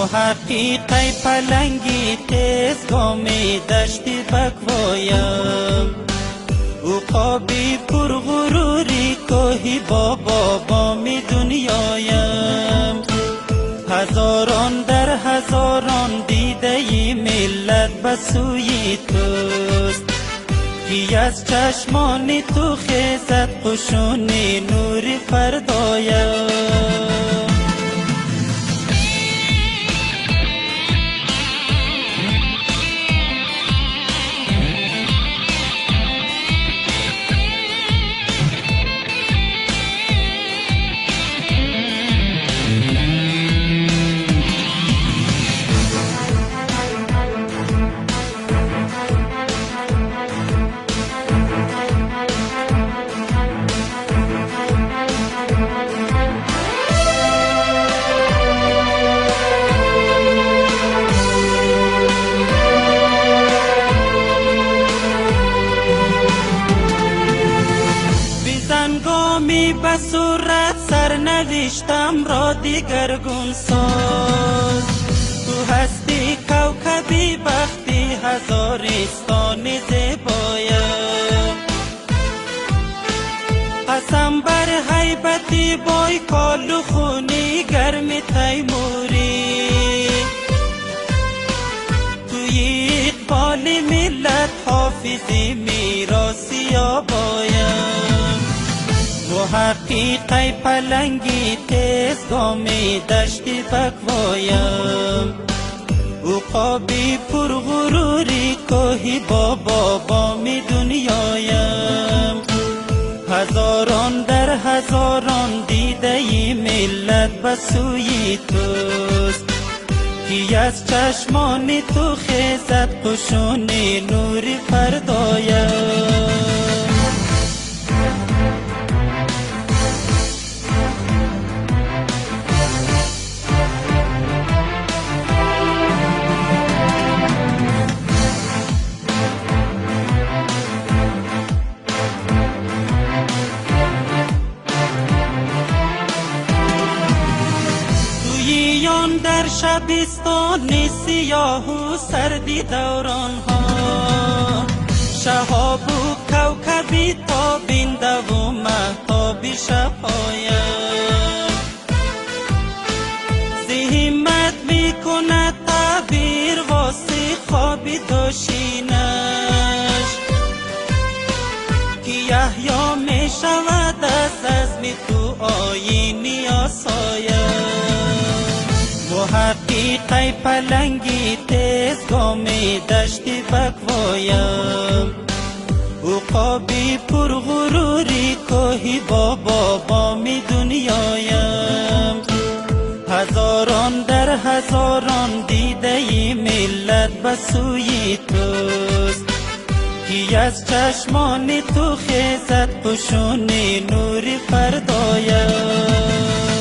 حقیقی پلنگی تیز گامی دشتی بکوایم عقابی پر غروری کوهی بابا بامی دنیایم هزاران در هزاران دیده ی ملت بسوی توست کی از چشمان تو خیزد قشون نور فردایم می به صورت سرنوشتم را دیگرگون ساز تو هستی کوکبی بختی هزارستان زیبایم قسم بر هیبتی بای کالو خونی گرم تیموری توی اقبال ملت حافظی میراسی آبایم حقیقی پلنگی تیز گامی دشتی بکوایم عقابی پر غروری کوهی بابا بامی دنیایم هزاران در هزاران دیده ی ملت بسوی توست کی از چشمان تو خیزد قشون نور فردایم در شبستان سیاه و سردی دوران ها شهاب و کوکبی تابنده و مهتابی شبهایم زحمت میکند تعبیر واسه خوابی داشینش که یحیی میشود از عزم تو آیینی آسایم حقیقی پلنگی تیز گامی دشتی بکوایم عقابی پر غروری کوهی بابا بامی دنیایم هزاران در هزاران دیده ی ملت بسوی توست کی از چشمان تو خیزد قشون نور فردایم